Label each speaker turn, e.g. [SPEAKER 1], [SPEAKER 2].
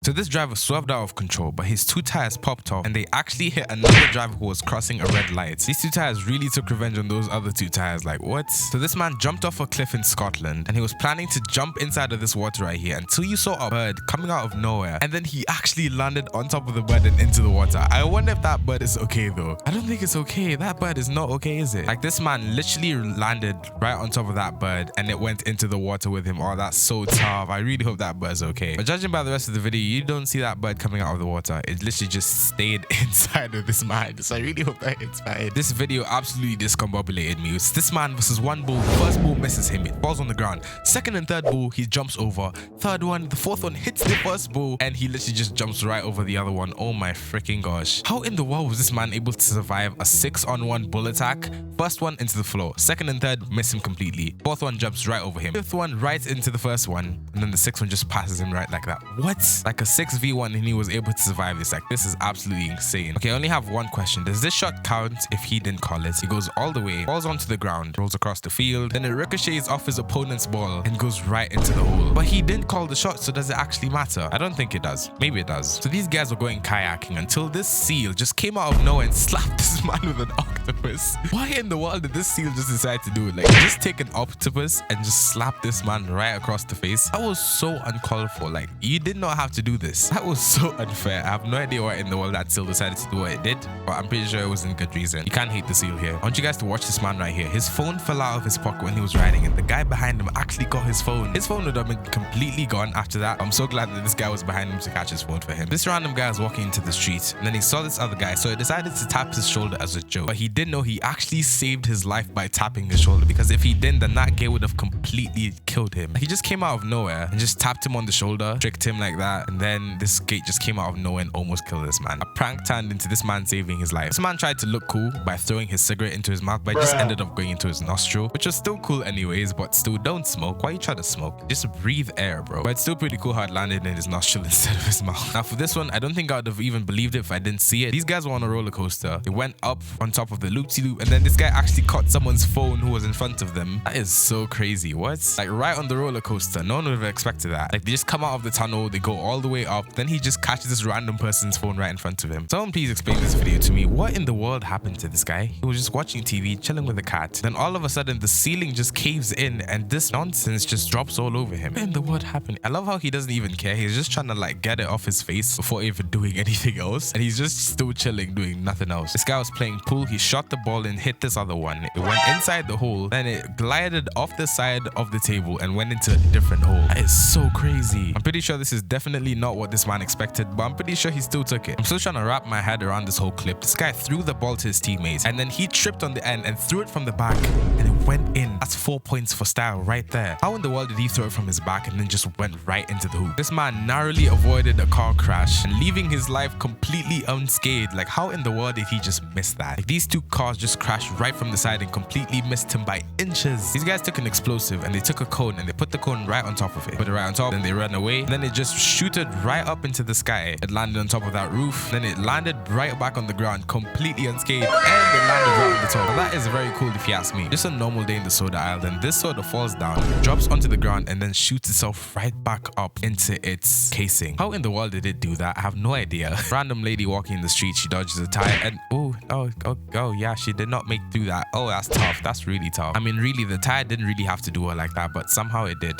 [SPEAKER 1] So this driver swerved out of control, but his 2 tires popped off and they actually hit another driver who was crossing a red light. These 2 tires really took revenge on those other 2 tires, like what? So this man jumped off a cliff in Scotland and he was planning to jump inside of this water right here until you saw a bird coming out of nowhere, and then he actually landed on top of the bird and into the water. I wonder if that bird is okay though. I don't think it's okay. That bird is not okay, is it? Like this man literally landed right on top of that bird and it went into the water with him. Oh, that's so tough. I really hope that bird's okay. But judging by the rest of the video, you don't see that bird coming out of the water. It literally just stayed inside of this man. So I really hope that it's fine. This video absolutely discombobulated me. It's this man versus 1 bull. First bull misses him. It falls on the ground. Second and third bull, he jumps over. Third one, the fourth one hits the first bull and he literally just jumps right over the other one. Oh my freaking gosh. How in the world was this man able to survive a 6-on-1 bull attack? First one into the floor. Second and third miss him completely. Fourth one jumps right over him. Fifth one right into the first one. And then the 6th one just passes him right like that. What? Like a 6v1 and he was able to survive this. Like this is absolutely insane. Okay, I only have one question. Does this shot count if he didn't call it? He goes all the way, falls onto the ground, rolls across the field, then it ricochets off his opponent's ball and goes right into the hole. But he didn't call the shot, so does it actually matter? I don't think it does. Maybe it does. So these guys were going kayaking until this seal just came out of nowhere and slapped this man with an octopus. Why in the world did this seal just decide to do it? Like just take an octopus and just slap this man right across the face? That was so uncalled for. Like you did not have to do this. That was so unfair. I have no idea why in the world that seal decided to do what it did, but I'm pretty sure it wasn't good reason. You can't hate the seal here. I want you guys to watch this man right here. His phone fell out of his pocket when he was riding and the guy behind him actually got his phone. His phone would have been completely gone after that. I'm so glad that this guy was behind him to catch his phone for him. This random guy was walking into the street and then he saw this other guy, so he decided to tap his shoulder as a joke. But he didn't know he actually saved his life by tapping his shoulder, because if he didn't, then that guy would have completely killed him. He just came out of nowhere and just tapped him on the shoulder, tricked him like that, and then this gate just came out of nowhere and almost killed this man. A prank turned into this man saving his life. This man tried to look cool by throwing his cigarette into his mouth, but it just ended up going into his nostril, which was still cool anyways, but still don't smoke. Why you try to smoke? Just breathe air, bro. But it's still pretty cool how it landed in his nostril instead of his mouth. Now for this one, I don't think I would have even believed it if I didn't see it. These guys were on a roller coaster. It went up on top of the loop-de-loop, and then this guy actually caught someone's phone who was in front of them. That is so crazy. What? Like right on the roller coaster. No one would have expected that. Like they just come out of the tunnel, they go all the way up, then he just catches this random person's phone right in front of him. Someone please explain this video to me. What in the world happened to this guy? He was just watching TV, chilling with a cat. Then all of a sudden the ceiling just caves in and this nonsense just drops all over him. What in the world happened? I love how he doesn't even care. He's just trying to like get it off his face before even doing anything else. And he's just still chilling, doing nothing else. This guy was playing pool. He shot the ball and hit this other one. It went inside the hole. Then it glided off the side of the table and went into a different hole. That is so crazy. I'm pretty sure this is definitely not what this man expected, but I'm pretty sure he still took it. I'm still trying to wrap my head around this whole clip. This guy threw the ball to his teammates and then he tripped on the end and threw it from the back and it went in. That's 4 points for style right there. How in the world did he throw it from his back and then just went right into the hoop? This man narrowly avoided a car crash and leaving his life completely unscathed. Like how in the world did he just miss that? Like these 2 cars just crashed right from the side and completely missed him by inches. These guys took an explosive and they took a cone and they put the cone right on top of it. Put it right on top, then they ran away. Then it just shooted right up into the sky. It landed on top of that roof. Then it landed right back on the ground, completely unscathed, and it landed right on the top. Now, that is very cool if you ask me. Just a normal day in the soda aisle. Then this soda falls down, drops onto the ground, and then shoots itself right back up into its casing. How in the world did it do that? I have no idea. Random lady walking in the street, she dodges a tire and oh yeah, she did not make through that. Oh, that's tough. That's really tough. I mean, really, the tire didn't really have to do her like that, but somehow it did.